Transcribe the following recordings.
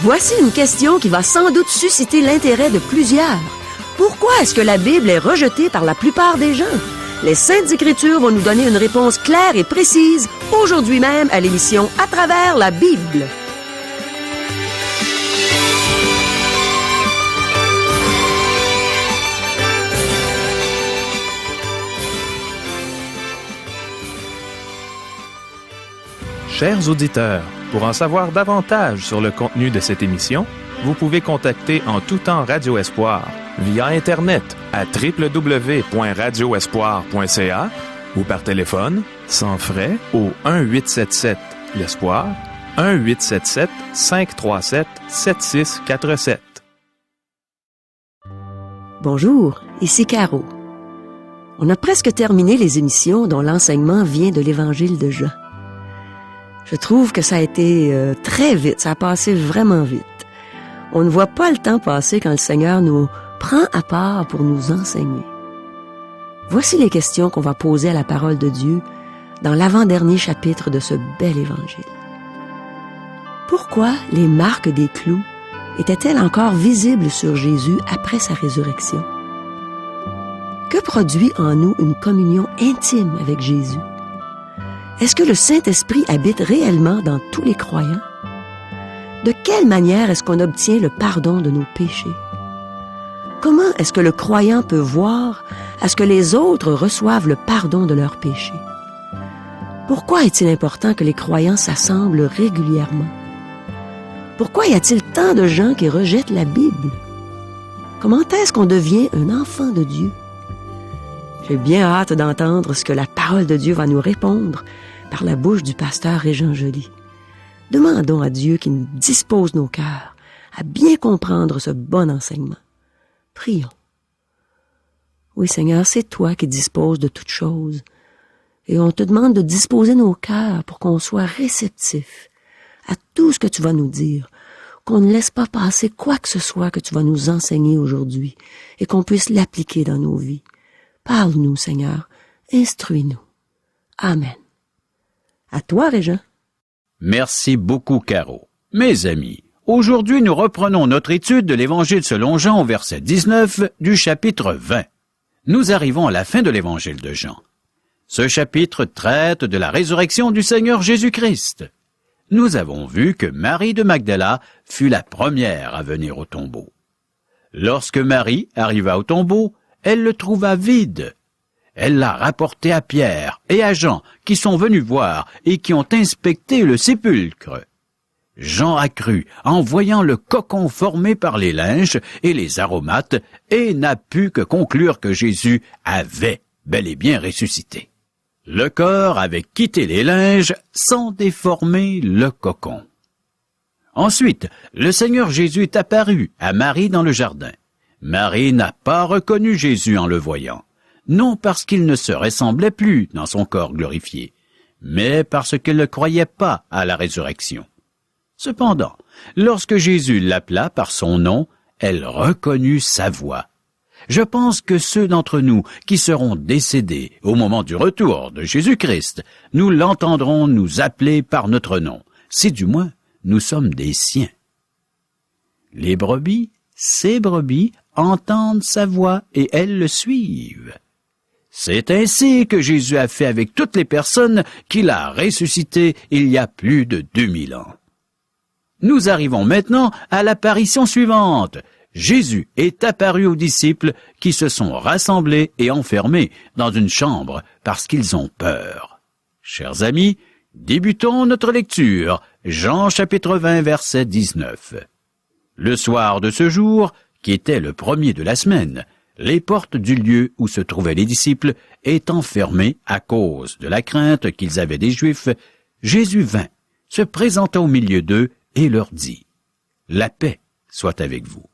Voici une question qui va sans doute susciter l'intérêt de plusieurs. Pourquoi est-ce que la Bible est rejetée par la plupart des gens? Les Saintes Écritures vont nous donner une réponse claire et précise, aujourd'hui même à l'émission À travers la Bible. Chers auditeurs, pour en savoir davantage sur le contenu de cette émission, vous pouvez contacter en tout temps Radio Espoir via Internet à www.radioespoir.ca ou par téléphone, sans frais, au 1-877-l'Espoir, 1-877-537-7647. Bonjour, ici Caro. On a presque terminé les émissions dont l'enseignement vient de l'Évangile de Jean. Je trouve que ça a été très vite, ça a passé vraiment vite. On ne voit pas le temps passer quand le Seigneur nous prend à part pour nous enseigner. Voici les questions qu'on va poser à la parole de Dieu dans l'avant-dernier chapitre de ce bel évangile. Pourquoi les marques des clous étaient-elles encore visibles sur Jésus après sa résurrection? Que produit en nous une communion intime avec Jésus? Est-ce que le Saint-Esprit habite réellement dans tous les croyants? De quelle manière est-ce qu'on obtient le pardon de nos péchés? Comment est-ce que le croyant peut voir à ce que les autres reçoivent le pardon de leurs péchés? Pourquoi est-il important que les croyants s'assemblent régulièrement? Pourquoi y a-t-il tant de gens qui rejettent la Bible? Comment est-ce qu'on devient un enfant de Dieu? J'ai bien hâte d'entendre ce que la parole de Dieu va nous répondre par la bouche du pasteur Régent Joly. Demandons à Dieu qu'il nous dispose nos cœurs à bien comprendre ce bon enseignement. Prions. Oui, Seigneur, c'est toi qui disposes de toutes choses. Et on te demande de disposer nos cœurs pour qu'on soit réceptifs à tout ce que tu vas nous dire, qu'on ne laisse pas passer quoi que ce soit que tu vas nous enseigner aujourd'hui et qu'on puisse l'appliquer dans nos vies. Parle-nous, Seigneur. Instruis-nous. Amen. À toi, Régent. Merci beaucoup, Caro. Mes amis, aujourd'hui nous reprenons notre étude de l'Évangile selon Jean au verset 19 du chapitre 20. Nous arrivons à la fin de l'Évangile de Jean. Ce chapitre traite de la résurrection du Seigneur Jésus-Christ. Nous avons vu que Marie de Magdala fut la première à venir au tombeau. Lorsque Marie arriva au tombeau, elle le trouva vide. Elle l'a rapporté à Pierre et à Jean, qui sont venus voir et qui ont inspecté le sépulcre. Jean a cru en voyant le cocon formé par les linges et les aromates et n'a pu que conclure que Jésus avait bel et bien ressuscité. Le corps avait quitté les linges sans déformer le cocon. Ensuite, le Seigneur Jésus est apparu à Marie dans le jardin. Marie n'a pas reconnu Jésus en le voyant, non parce qu'il ne se ressemblait plus dans son corps glorifié, mais parce qu'elle ne croyait pas à la résurrection. Cependant, lorsque Jésus l'appela par son nom, elle reconnut sa voix. Je pense que ceux d'entre nous qui seront décédés au moment du retour de Jésus-Christ, nous l'entendrons nous appeler par notre nom, si du moins nous sommes des siens. Les brebis, ces brebis, entendent sa voix et elles le suivent. C'est ainsi que Jésus a fait avec toutes les personnes qu'il a ressuscitées il y a plus de 2000 ans. Nous arrivons maintenant à l'apparition suivante. Jésus est apparu aux disciples qui se sont rassemblés et enfermés dans une chambre parce qu'ils ont peur. Chers amis, débutons notre lecture. Jean chapitre 20, verset 19. Le soir de ce jour, qui était le premier de la semaine, les portes du lieu où se trouvaient les disciples étant fermées à cause de la crainte qu'ils avaient des Juifs, Jésus vint, se présenta au milieu d'eux et leur dit « La paix soit avec vous ».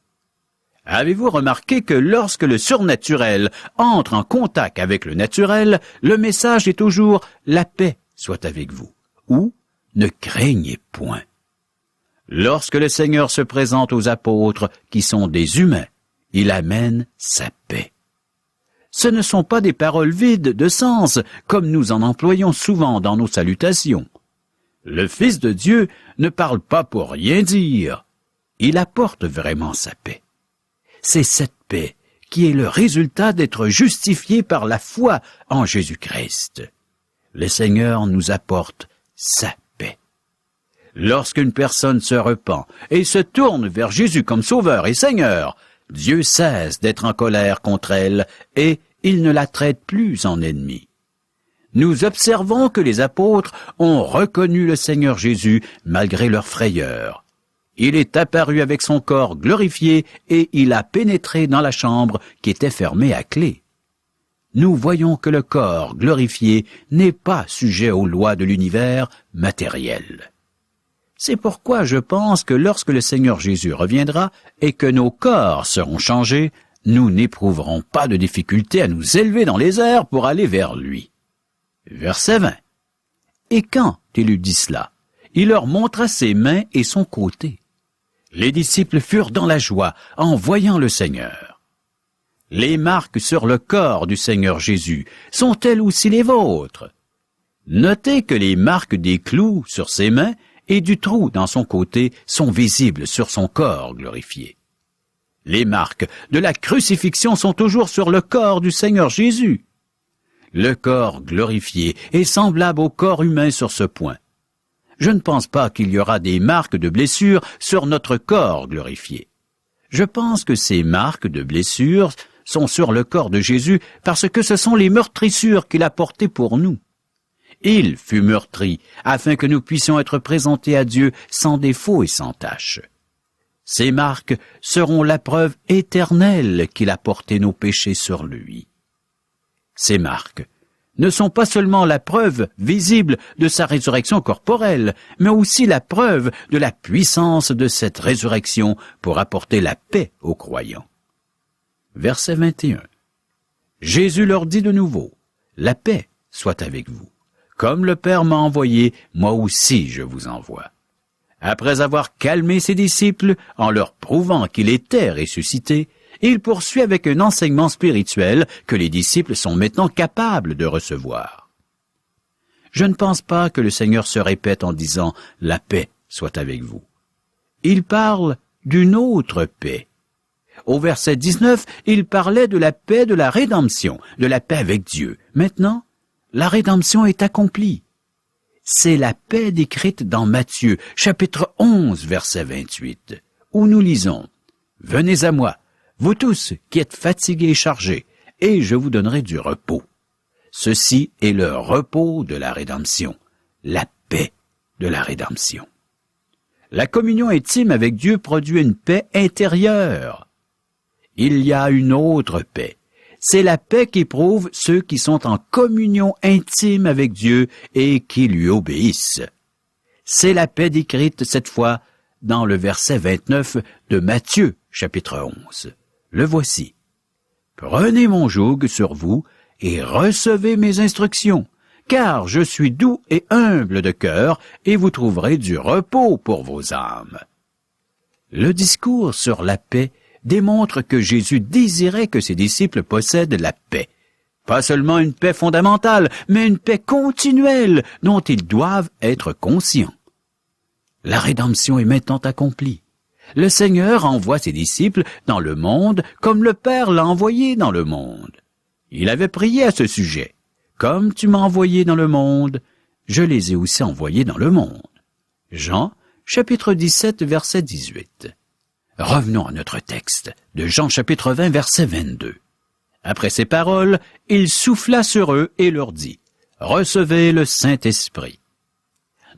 Avez-vous remarqué que lorsque le surnaturel entre en contact avec le naturel, le message est toujours « La paix soit avec vous » ou « Ne craignez point ». Lorsque le Seigneur se présente aux apôtres qui sont des humains, il amène sa paix. Ce ne sont pas des paroles vides de sens, comme nous en employons souvent dans nos salutations. Le Fils de Dieu ne parle pas pour rien dire. il apporte vraiment sa paix. C'est cette paix qui est le résultat d'être justifié par la foi en Jésus-Christ. Le Seigneur nous apporte sa paix. Lorsqu'une personne se repent et se tourne vers Jésus comme Sauveur et Seigneur, Dieu cesse d'être en colère contre elle et il ne la traite plus en ennemie. Nous observons que les apôtres ont reconnu le Seigneur Jésus malgré leur frayeur. Il est apparu avec son corps glorifié et il a pénétré dans la chambre qui était fermée à clé. Nous voyons que le corps glorifié n'est pas sujet aux lois de l'univers matériel. C'est pourquoi je pense que lorsque le Seigneur Jésus reviendra et que nos corps seront changés, nous n'éprouverons pas de difficulté à nous élever dans les airs pour aller vers lui. Verset 20. Et quand il eut dit cela, il leur montra ses mains et son côté. Les disciples furent dans la joie en voyant le Seigneur. Les marques sur le corps du Seigneur Jésus sont-elles aussi les vôtres? Notez que les marques des clous sur ses mains et du trou dans son côté sont visibles sur son corps glorifié. Les marques de la crucifixion sont toujours sur le corps du Seigneur Jésus. Le corps glorifié est semblable au corps humain sur ce point. Je ne pense pas qu'il y aura des marques de blessures sur notre corps glorifié. Je pense que ces marques de blessures sont sur le corps de Jésus parce que ce sont les meurtrissures qu'il a portées pour nous. Il fut meurtri afin que nous puissions être présentés à Dieu sans défaut et sans tache. Ces marques seront la preuve éternelle qu'il a porté nos péchés sur lui. Ces marques ne sont pas seulement la preuve visible de sa résurrection corporelle, mais aussi la preuve de la puissance de cette résurrection pour apporter la paix aux croyants. Verset 21. Jésus leur dit de nouveau, « La paix soit avec vous. Comme le Père m'a envoyé, moi aussi je vous envoie. » Après avoir calmé ses disciples en leur prouvant qu'il était ressuscité, il poursuit avec un enseignement spirituel que les disciples sont maintenant capables de recevoir. Je ne pense pas que le Seigneur se répète en disant « La paix soit avec vous ». Il parle d'une autre paix. Au verset 19, il parlait de la paix de la rédemption, de la paix avec Dieu. Maintenant, la rédemption est accomplie. C'est la paix décrite dans Matthieu, chapitre 11, verset 28, où nous lisons « Venez à moi, vous tous qui êtes fatigués et chargés, et je vous donnerai du repos. Ceci est le repos de la rédemption, la paix de la rédemption. » La communion intime avec Dieu produit une paix intérieure. Il y a une autre paix. C'est la paix qu'éprouvent ceux qui sont en communion intime avec Dieu et qui lui obéissent. C'est la paix décrite cette fois dans le verset 29 de Matthieu, chapitre 11. Le voici. « Prenez mon joug sur vous et recevez mes instructions, car je suis doux et humble de cœur, et vous trouverez du repos pour vos âmes. » Le discours sur la paix démontre que Jésus désirait que ses disciples possèdent la paix. Pas seulement une paix fondamentale, mais une paix continuelle dont ils doivent être conscients. La rédemption est maintenant accomplie. Le Seigneur envoie ses disciples dans le monde comme le Père l'a envoyé dans le monde. Il avait prié à ce sujet. « Comme tu m'as envoyé dans le monde, je les ai aussi envoyés dans le monde. » Jean, chapitre 17, verset 18. Revenons à notre texte de Jean chapitre 20, verset 22. Après ces paroles, il souffla sur eux et leur dit, « Recevez le Saint-Esprit. »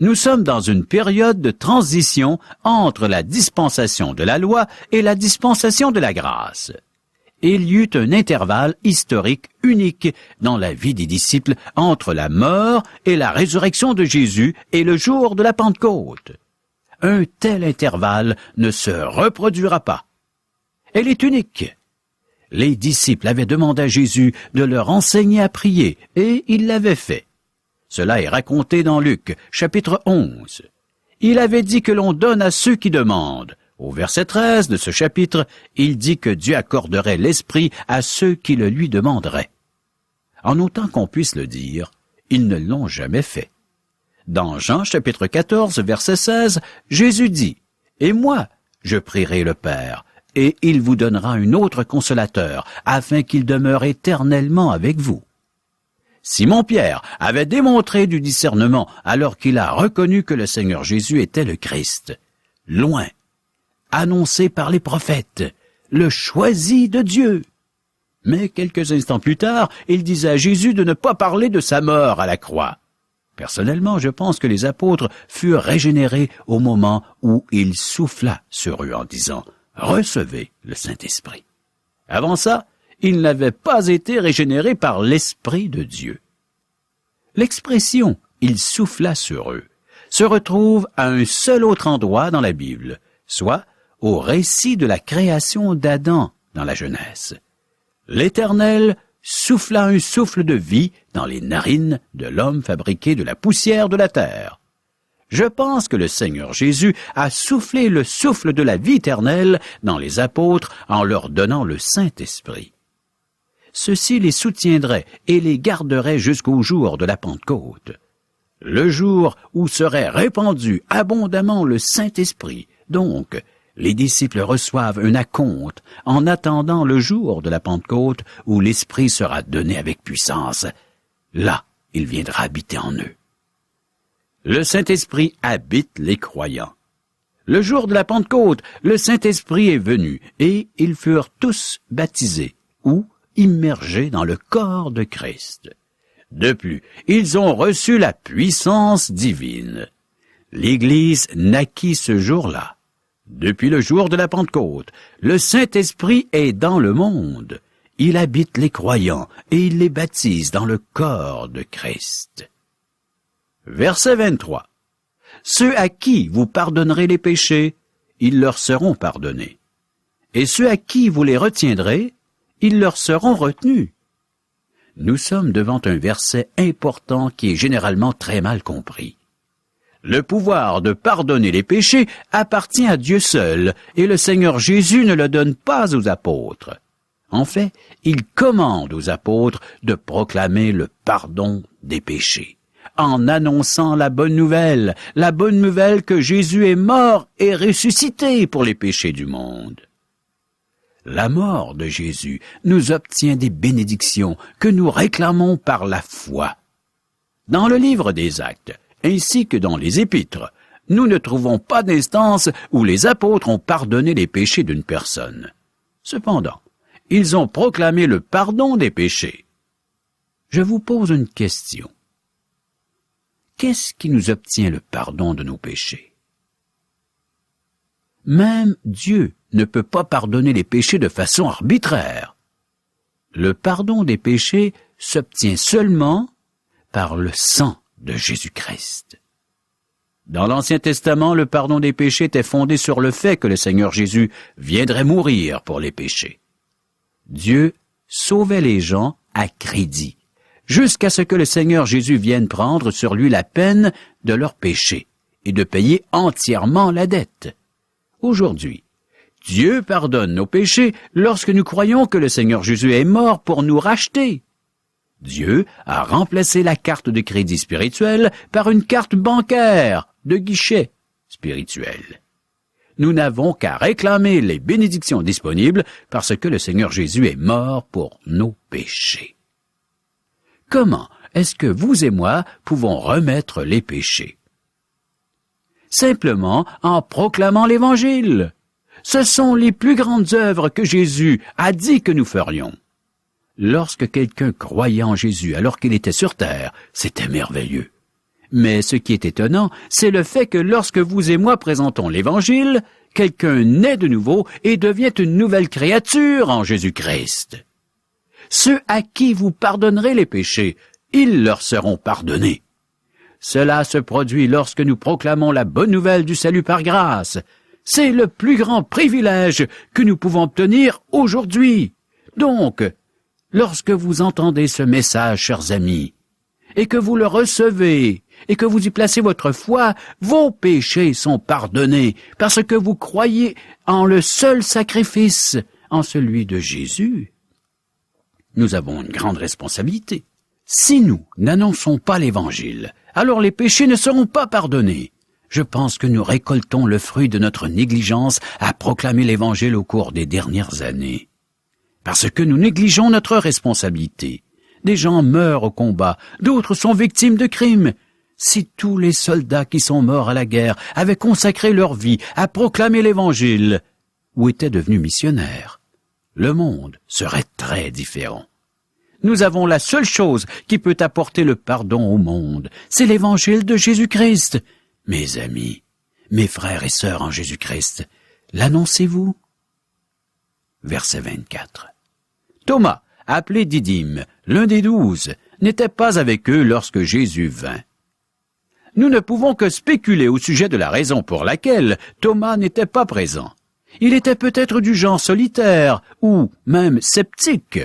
Nous sommes dans une période de transition entre la dispensation de la loi et la dispensation de la grâce. Il y eut un intervalle historique unique dans la vie des disciples entre la mort et la résurrection de Jésus et le jour de la Pentecôte. Un tel intervalle ne se reproduira pas. Elle est unique. Les disciples avaient demandé à Jésus de leur enseigner à prier, et il l'avait fait. Cela est raconté dans Luc, chapitre 11. Il avait dit que l'on donne à ceux qui demandent. Au verset 13 de ce chapitre, il dit que Dieu accorderait l'Esprit à ceux qui le lui demanderaient. En autant qu'on puisse le dire, ils ne l'ont jamais fait. Dans Jean chapitre 14, verset 16, Jésus dit, « Et moi, je prierai le Père, et il vous donnera un autre consolateur, afin qu'il demeure éternellement avec vous. » Simon-Pierre avait démontré du discernement alors qu'il a reconnu que le Seigneur Jésus était le Christ, loin, annoncé par les prophètes, le choisi de Dieu. Mais quelques instants plus tard, il disait à Jésus de ne pas parler de sa mort à la croix. Personnellement, je pense que les apôtres furent régénérés au moment où il souffla sur eux en disant « Recevez le Saint-Esprit ». Avant ça, ils n'avaient pas été régénérés par l'Esprit de Dieu. L'expression « il souffla sur eux » se retrouve à un seul autre endroit dans la Bible, soit au récit de la création d'Adam dans la Genèse. L'Éternel souffla un souffle de vie dans les narines de l'homme fabriqué de la poussière de la terre. Je pense que le Seigneur Jésus a soufflé le souffle de la vie éternelle dans les apôtres en leur donnant le Saint-Esprit. Ceci les soutiendrait et les garderait jusqu'au jour de la Pentecôte, le jour où serait répandu abondamment le Saint-Esprit. Donc, les disciples reçoivent un acompte en attendant le jour de la Pentecôte où l'Esprit sera donné avec puissance. Là, il viendra habiter en eux. Le Saint-Esprit habite les croyants. Le jour de la Pentecôte, le Saint-Esprit est venu et ils furent tous baptisés ou immergés dans le corps de Christ. De plus, ils ont reçu la puissance divine. L'Église naquit ce jour-là. Depuis le jour de la Pentecôte, le Saint-Esprit est dans le monde. Il habite les croyants et il les baptise dans le corps de Christ. Verset 23. Ceux à qui vous pardonnerez les péchés, ils leur seront pardonnés. Et ceux à qui vous les retiendrez, ils leur seront retenus. Nous sommes devant un verset important qui est généralement très mal compris. Le pouvoir de pardonner les péchés appartient à Dieu seul, et le Seigneur Jésus ne le donne pas aux apôtres. En fait, il commande aux apôtres de proclamer le pardon des péchés, en annonçant la bonne nouvelle que Jésus est mort et ressuscité pour les péchés du monde. La mort de Jésus nous obtient des bénédictions que nous réclamons par la foi. Dans le livre des Actes, ainsi que dans les Épîtres, nous ne trouvons pas d'instance où les apôtres ont pardonné les péchés d'une personne. Cependant, ils ont proclamé le pardon des péchés. Je vous pose une question. Qu'est-ce qui nous obtient le pardon de nos péchés? Même Dieu ne peut pas pardonner les péchés de façon arbitraire. Le pardon des péchés s'obtient seulement par le sang de Jésus-Christ. Dans l'Ancien Testament, le pardon des péchés était fondé sur le fait que le Seigneur Jésus viendrait mourir pour les péchés. Dieu sauvait les gens à crédit, jusqu'à ce que le Seigneur Jésus vienne prendre sur lui la peine de leurs péchés et de payer entièrement la dette. Aujourd'hui, Dieu pardonne nos péchés lorsque nous croyons que le Seigneur Jésus est mort pour nous racheter. Dieu a remplacé la carte de crédit spirituel par une carte bancaire de guichet spirituel. Nous n'avons qu'à réclamer les bénédictions disponibles parce que le Seigneur Jésus est mort pour nos péchés. Comment est-ce que vous et moi pouvons remettre les péchés? Simplement en proclamant l'Évangile. Ce sont les plus grandes œuvres que Jésus a dit que nous ferions. Lorsque quelqu'un croyait en Jésus alors qu'il était sur terre, c'était merveilleux. Mais ce qui est étonnant, c'est le fait que lorsque vous et moi présentons l'Évangile, quelqu'un naît de nouveau et devient une nouvelle créature en Jésus-Christ. Ceux à qui vous pardonnerez les péchés, ils leur seront pardonnés. Cela se produit lorsque nous proclamons la bonne nouvelle du salut par grâce. C'est le plus grand privilège que nous pouvons obtenir aujourd'hui. Donc, lorsque vous entendez ce message, chers amis, et que vous le recevez, et que vous y placez votre foi, vos péchés sont pardonnés, parce que vous croyez en le seul sacrifice, en celui de Jésus. Nous avons une grande responsabilité. Si nous n'annonçons pas l'Évangile, alors les péchés ne seront pas pardonnés. Je pense que nous récoltons le fruit de notre négligence à proclamer l'Évangile au cours des dernières années. Parce que nous négligeons notre responsabilité. Des gens meurent au combat, d'autres sont victimes de crimes. Si tous les soldats qui sont morts à la guerre avaient consacré leur vie à proclamer l'Évangile ou étaient devenus missionnaires, le monde serait très différent. Nous avons la seule chose qui peut apporter le pardon au monde, c'est l'Évangile de Jésus-Christ. Mes amis, mes frères et sœurs en Jésus-Christ, l'annoncez-vous? Verset 24. Thomas, appelé Didyme, l'un des 12, n'était pas avec eux lorsque Jésus vint. Nous ne pouvons que spéculer au sujet de la raison pour laquelle Thomas n'était pas présent. Il était peut-être du genre solitaire ou même sceptique.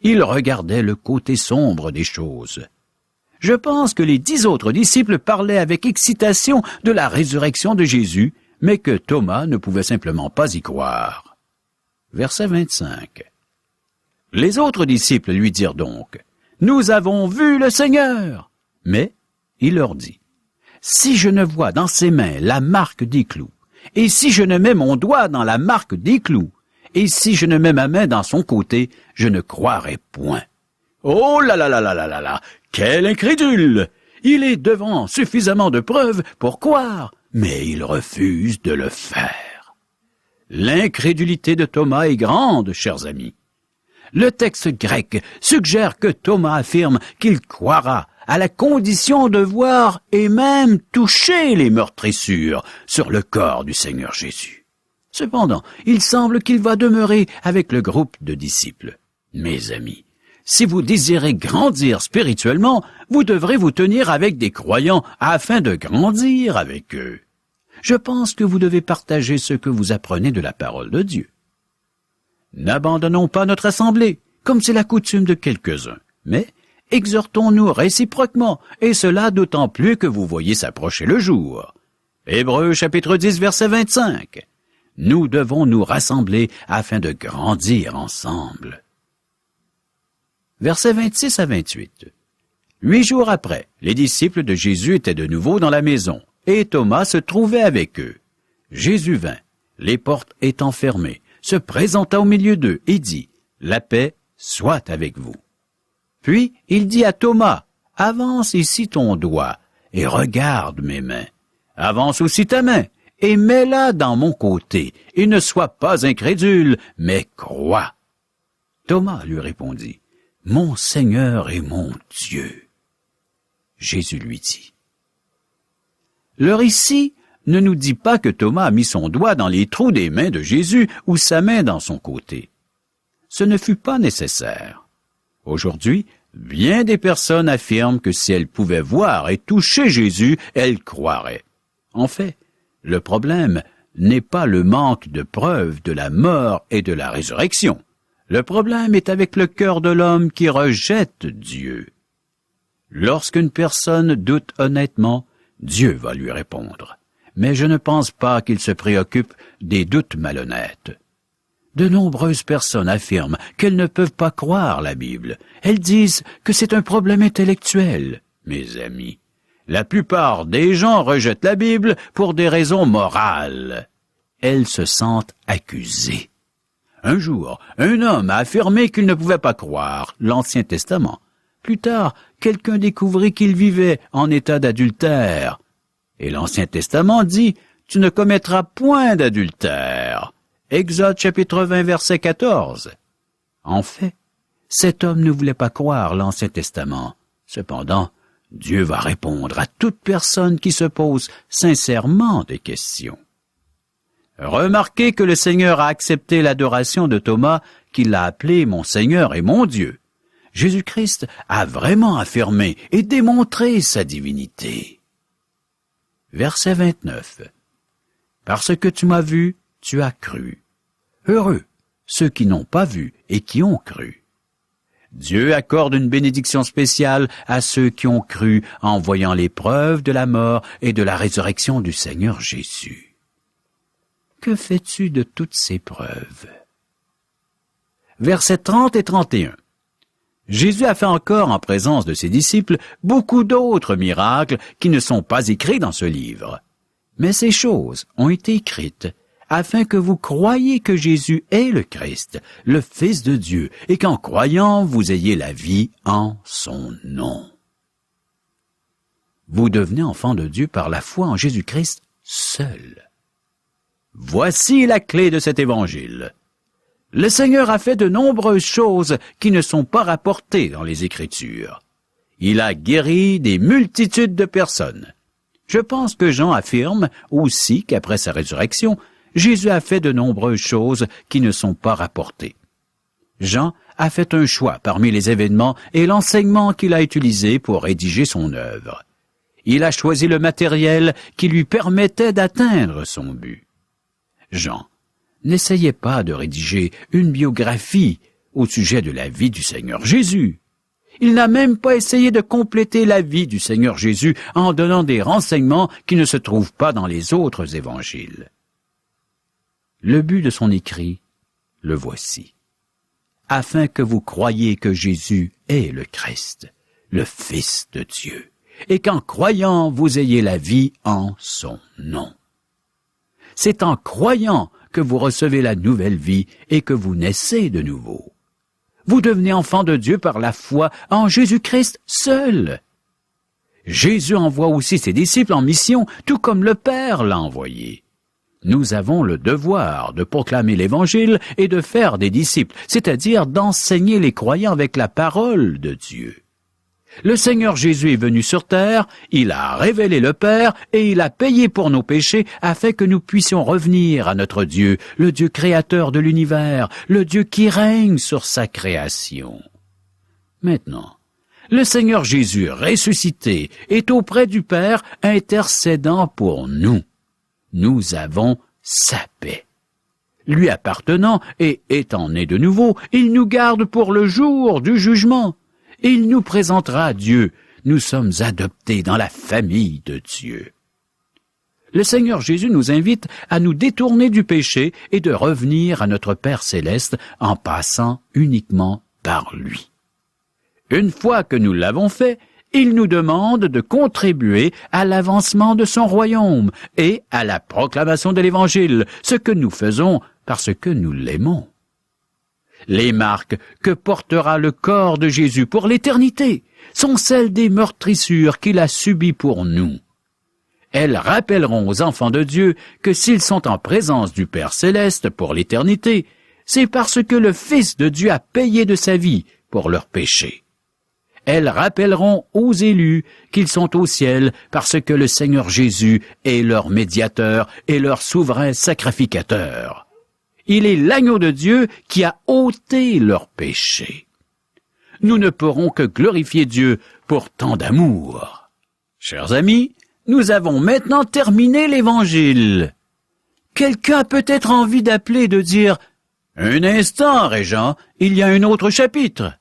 Il regardait le côté sombre des choses. Je pense que les 10 autres disciples parlaient avec excitation de la résurrection de Jésus, mais que Thomas ne pouvait simplement pas y croire. Verset 25. Les autres disciples lui dirent donc, « Nous avons vu le Seigneur !» Mais il leur dit, « Si je ne vois dans ses mains la marque des clous, et si je ne mets mon doigt dans la marque des clous, et si je ne mets ma main dans son côté, je ne croirai point. » Oh là là là là là là là! Quel incrédule! Il est devant suffisamment de preuves pour croire, mais il refuse de le faire. L'incrédulité de Thomas est grande, chers amis. Le texte grec suggère que Thomas affirme qu'il croira à la condition de voir et même toucher les meurtrissures sur le corps du Seigneur Jésus. Cependant, il semble qu'il va demeurer avec le groupe de disciples. Mes amis, si vous désirez grandir spirituellement, vous devrez vous tenir avec des croyants afin de grandir avec eux. Je pense que vous devez partager ce que vous apprenez de la parole de Dieu. N'abandonnons pas notre assemblée, comme c'est la coutume de quelques-uns, mais exhortons-nous réciproquement, et cela d'autant plus que vous voyez s'approcher le jour. Hébreux chapitre 10, verset 25. Nous devons nous rassembler afin de grandir ensemble. Versets 26 à 28. 8 jours après, les disciples de Jésus étaient de nouveau dans la maison, et Thomas se trouvait avec eux. Jésus vint, les portes étant fermées, se présenta au milieu d'eux et dit, « La paix soit avec vous. » Puis il dit à Thomas, « Avance ici ton doigt, et regarde mes mains. Avance aussi ta main, et mets-la dans mon côté, et ne sois pas incrédule, mais crois. » Thomas lui répondit, « Mon Seigneur et mon Dieu. » Jésus lui dit. Le récit ne nous dit pas que Thomas a mis son doigt dans les trous des mains de Jésus ou sa main dans son côté. Ce ne fut pas nécessaire. Aujourd'hui, bien des personnes affirment que si elles pouvaient voir et toucher Jésus, elles croiraient. En fait, le problème n'est pas le manque de preuves de la mort et de la résurrection. Le problème est avec le cœur de l'homme qui rejette Dieu. Lorsqu'une personne doute honnêtement, Dieu va lui répondre. Mais je ne pense pas qu'il se préoccupe des doutes malhonnêtes. De nombreuses personnes affirment qu'elles ne peuvent pas croire la Bible. Elles disent que c'est un problème intellectuel. Mes amis, la plupart des gens rejettent la Bible pour des raisons morales. Elles se sentent accusées. Un jour, un homme a affirmé qu'il ne pouvait pas croire l'Ancien Testament. Plus tard, quelqu'un découvrit qu'il vivait en état d'adultère. Et l'Ancien Testament dit « Tu ne commettras point d'adultère ». Exode chapitre 20, verset 14. En fait, cet homme ne voulait pas croire l'Ancien Testament. Cependant, Dieu va répondre à toute personne qui se pose sincèrement des questions. Remarquez que le Seigneur a accepté l'adoration de Thomas, qu'il a appelé « mon Seigneur et mon Dieu ». Jésus-Christ a vraiment affirmé et démontré sa divinité. Verset 29. « Parce que tu m'as vu, tu as cru. Heureux ceux qui n'ont pas vu et qui ont cru. » Dieu accorde une bénédiction spéciale à ceux qui ont cru en voyant les preuves de la mort et de la résurrection du Seigneur Jésus. Que fais-tu de toutes ces preuves? Versets 30 et 31. Jésus a fait encore en présence de ses disciples beaucoup d'autres miracles qui ne sont pas écrits dans ce livre. Mais ces choses ont été écrites afin que vous croyiez que Jésus est le Christ, le Fils de Dieu, et qu'en croyant, vous ayez la vie en son nom. Vous devenez enfant de Dieu par la foi en Jésus-Christ seul. Voici la clé de cet évangile. Le Seigneur a fait de nombreuses choses qui ne sont pas rapportées dans les Écritures. Il a guéri des multitudes de personnes. Je pense que Jean affirme aussi qu'après sa résurrection, Jésus a fait de nombreuses choses qui ne sont pas rapportées. Jean a fait un choix parmi les événements et l'enseignement qu'il a utilisé pour rédiger son œuvre. Il a choisi le matériel qui lui permettait d'atteindre son but. Jean n'essayait pas de rédiger une biographie au sujet de la vie du Seigneur Jésus. Il n'a même pas essayé de compléter la vie du Seigneur Jésus en donnant des renseignements qui ne se trouvent pas dans les autres évangiles. Le but de son écrit, le voici. Afin que vous croyiez que Jésus est le Christ, le Fils de Dieu, et qu'en croyant, vous ayez la vie en son nom. C'est en croyant que vous recevez la nouvelle vie et que vous naissez de nouveau. Vous devenez enfant de Dieu par la foi en Jésus-Christ seul. Jésus envoie aussi ses disciples en mission, tout comme le Père l'a envoyé. Nous avons le devoir de proclamer l'Évangile et de faire des disciples, c'est-à-dire d'enseigner les croyants avec la parole de Dieu. Le Seigneur Jésus est venu sur terre, il a révélé le Père et il a payé pour nos péchés afin que nous puissions revenir à notre Dieu, le Dieu créateur de l'univers, le Dieu qui règne sur sa création. Maintenant, le Seigneur Jésus ressuscité est auprès du Père intercédant pour nous. Nous avons sa paix. Lui appartenant et étant né de nouveau, il nous garde pour le jour du jugement. Il nous présentera à Dieu. Nous sommes adoptés dans la famille de Dieu. Le Seigneur Jésus nous invite à nous détourner du péché et de revenir à notre Père céleste en passant uniquement par lui. Une fois que nous l'avons fait, il nous demande de contribuer à l'avancement de son royaume et à la proclamation de l'Évangile, ce que nous faisons parce que nous l'aimons. Les marques que portera le corps de Jésus pour l'éternité sont celles des meurtrissures qu'il a subies pour nous. Elles rappelleront aux enfants de Dieu que s'ils sont en présence du Père céleste pour l'éternité, c'est parce que le Fils de Dieu a payé de sa vie pour leurs péchés. Elles rappelleront aux élus qu'ils sont au ciel parce que le Seigneur Jésus est leur médiateur et leur souverain sacrificateur. Il est l'agneau de Dieu qui a ôté leurs péchés. Nous ne pourrons que glorifier Dieu pour tant d'amour. Chers amis, nous avons maintenant terminé l'Évangile. Quelqu'un a peut-être envie d'appeler et de dire « Un instant, Régent, il y a un autre chapitre. »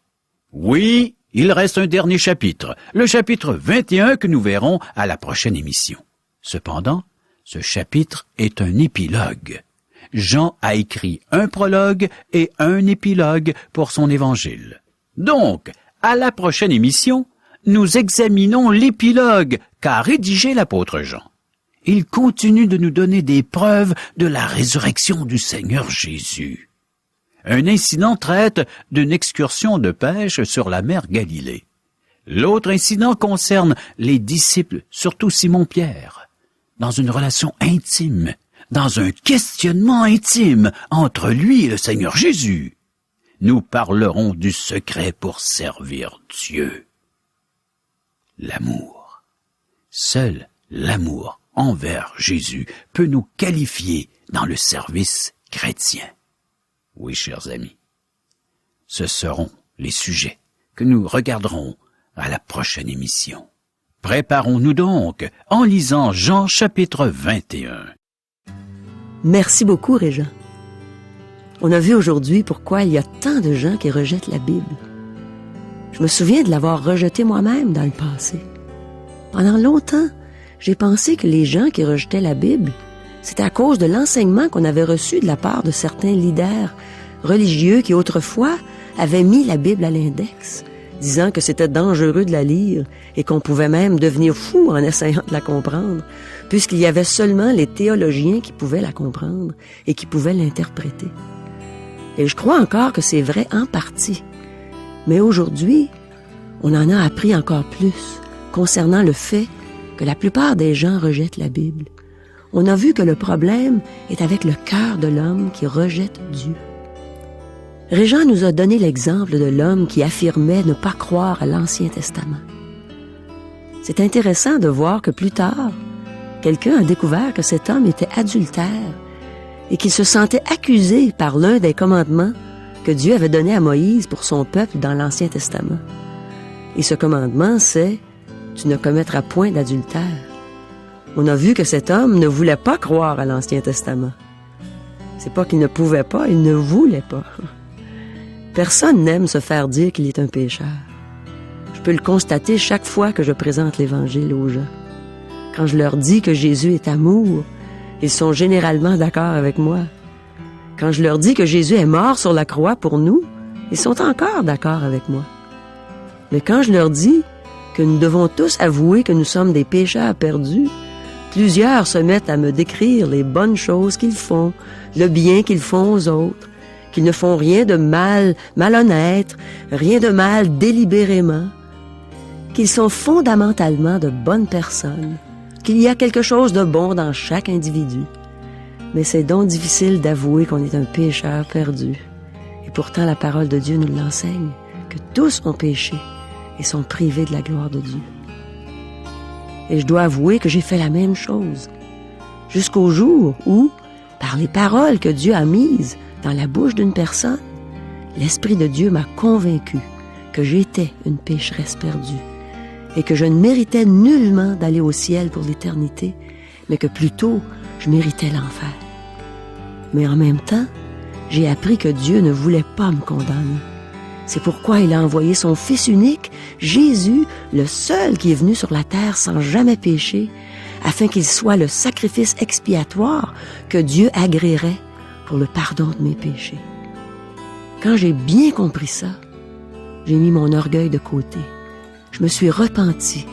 Oui, il reste un dernier chapitre, le chapitre 21 que nous verrons à la prochaine émission. Cependant, ce chapitre est un épilogue. Jean a écrit un prologue et un épilogue pour son évangile. Donc, à la prochaine émission, nous examinons l'épilogue qu'a rédigé l'apôtre Jean. Il continue de nous donner des preuves de la résurrection du Seigneur Jésus. Un incident traite d'une excursion de pêche sur la mer Galilée. L'autre incident concerne les disciples, surtout Simon-Pierre, dans une relation intime, dans un questionnement intime entre lui et le Seigneur Jésus. Nous parlerons du secret pour servir Dieu. L'amour. Seul l'amour envers Jésus peut nous qualifier dans le service chrétien. Oui, chers amis, ce seront les sujets que nous regarderons à la prochaine émission. Préparons-nous donc en lisant Jean chapitre 21. Merci beaucoup, Régent. On a vu aujourd'hui pourquoi il y a tant de gens qui rejettent la Bible. Je me souviens de l'avoir rejetée moi-même dans le passé. Pendant longtemps, j'ai pensé que les gens qui rejetaient la Bible, c'était à cause de l'enseignement qu'on avait reçu de la part de certains leaders religieux qui autrefois avaient mis la Bible à l'index disant que c'était dangereux de la lire et qu'on pouvait même devenir fou en essayant de la comprendre, puisqu'il y avait seulement les théologiens qui pouvaient la comprendre et qui pouvaient l'interpréter. Et je crois encore que c'est vrai en partie. Mais aujourd'hui, on en a appris encore plus concernant le fait que la plupart des gens rejettent la Bible. On a vu que le problème est avec le cœur de l'homme qui rejette Dieu. Régent nous a donné l'exemple de l'homme qui affirmait ne pas croire à l'Ancien Testament. C'est intéressant de voir que plus tard, quelqu'un a découvert que cet homme était adultère et qu'il se sentait accusé par l'un des commandements que Dieu avait donnés à Moïse pour son peuple dans l'Ancien Testament. Et ce commandement, c'est « Tu ne commettras point d'adultère ». On a vu que cet homme ne voulait pas croire à l'Ancien Testament. C'est pas qu'il ne pouvait pas, il ne voulait pas. Personne n'aime se faire dire qu'il est un pécheur. Je peux le constater chaque fois que je présente l'Évangile aux gens. Quand je leur dis que Jésus est amour, ils sont généralement d'accord avec moi. Quand je leur dis que Jésus est mort sur la croix pour nous, ils sont encore d'accord avec moi. Mais quand je leur dis que nous devons tous avouer que nous sommes des pécheurs perdus, plusieurs se mettent à me décrire les bonnes choses qu'ils font, le bien qu'ils font aux autres, qu'ils ne font rien de mal, malhonnête, rien de mal délibérément, qu'ils sont fondamentalement de bonnes personnes, qu'il y a quelque chose de bon dans chaque individu. Mais c'est donc difficile d'avouer qu'on est un pécheur perdu. Et pourtant, la parole de Dieu nous l'enseigne, que tous ont péché et sont privés de la gloire de Dieu. Et je dois avouer que j'ai fait la même chose, jusqu'au jour où, par les paroles que Dieu a mises dans la bouche d'une personne, l'Esprit de Dieu m'a convaincu que j'étais une pécheresse perdue et que je ne méritais nullement d'aller au ciel pour l'éternité, mais que plutôt je méritais l'enfer. Mais en même temps, j'ai appris que Dieu ne voulait pas me condamner. C'est pourquoi il a envoyé son Fils unique, Jésus, le seul qui est venu sur la terre sans jamais pécher, afin qu'il soit le sacrifice expiatoire que Dieu agréerait pour le pardon de mes péchés. Quand j'ai bien compris ça, j'ai mis mon orgueil de côté. Je me suis repenti.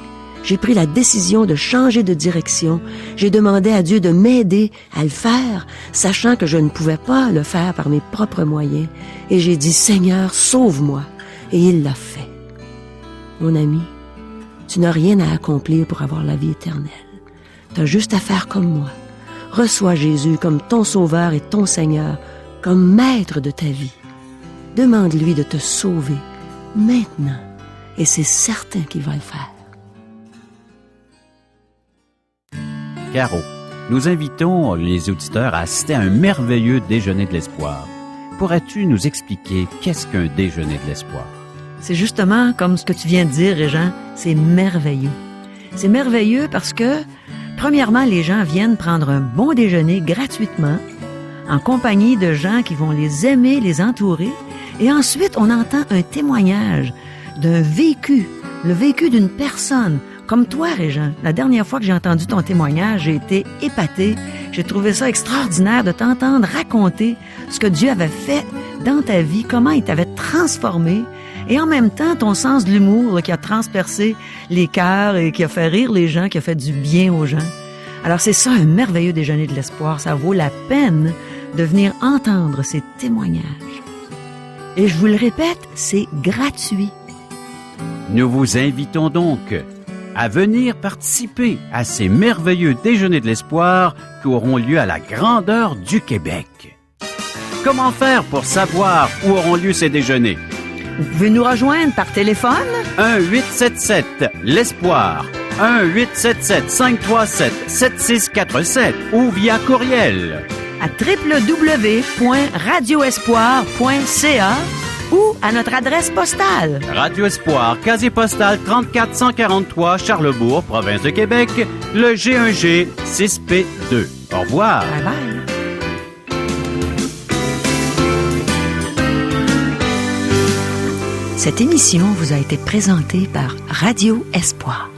J'ai pris la décision de changer de direction. J'ai demandé à Dieu de m'aider à le faire, sachant que je ne pouvais pas le faire par mes propres moyens. Et j'ai dit, Seigneur, sauve-moi. Et il l'a fait. Mon ami, tu n'as rien à accomplir pour avoir la vie éternelle. Tu as juste à faire comme moi. Reçois Jésus comme ton Sauveur et ton Seigneur, comme maître de ta vie. Demande-lui de te sauver maintenant. Et c'est certain qu'il va le faire. Caro, nous invitons les auditeurs à assister à un merveilleux déjeuner de l'espoir. Pourrais-tu nous expliquer qu'est-ce qu'un déjeuner de l'espoir? C'est justement comme ce que tu viens de dire, Régent, c'est merveilleux. C'est merveilleux parce que, premièrement, les gens viennent prendre un bon déjeuner gratuitement, en compagnie de gens qui vont les aimer, les entourer, et ensuite on entend un témoignage d'un vécu, le vécu d'une personne, comme toi, Régent. La dernière fois que j'ai entendu ton témoignage, j'ai été épatée. J'ai trouvé ça extraordinaire de t'entendre raconter ce que Dieu avait fait dans ta vie, comment il t'avait transformé, et en même temps, ton sens de l'humour là, qui a transpercé les cœurs et qui a fait rire les gens, qui a fait du bien aux gens. Alors c'est ça, un merveilleux déjeuner de l'espoir. Ça vaut la peine de venir entendre ces témoignages. Et je vous le répète, c'est gratuit. Nous vous invitons donc à venir participer à ces merveilleux déjeuners de l'espoir qui auront lieu à la grandeur du Québec. Comment faire pour savoir où auront lieu ces déjeuners? Vous pouvez nous rejoindre par téléphone. 1-877-L'Espoir. 1-877-537-7647 ou via courriel à www.radioespoir.ca ou à notre adresse postale. Radio Espoir, casier postal 34143, Charlebourg, province de Québec, le G1G 6P2. Au revoir. Bye bye. Cette émission vous a été présentée par Radio Espoir.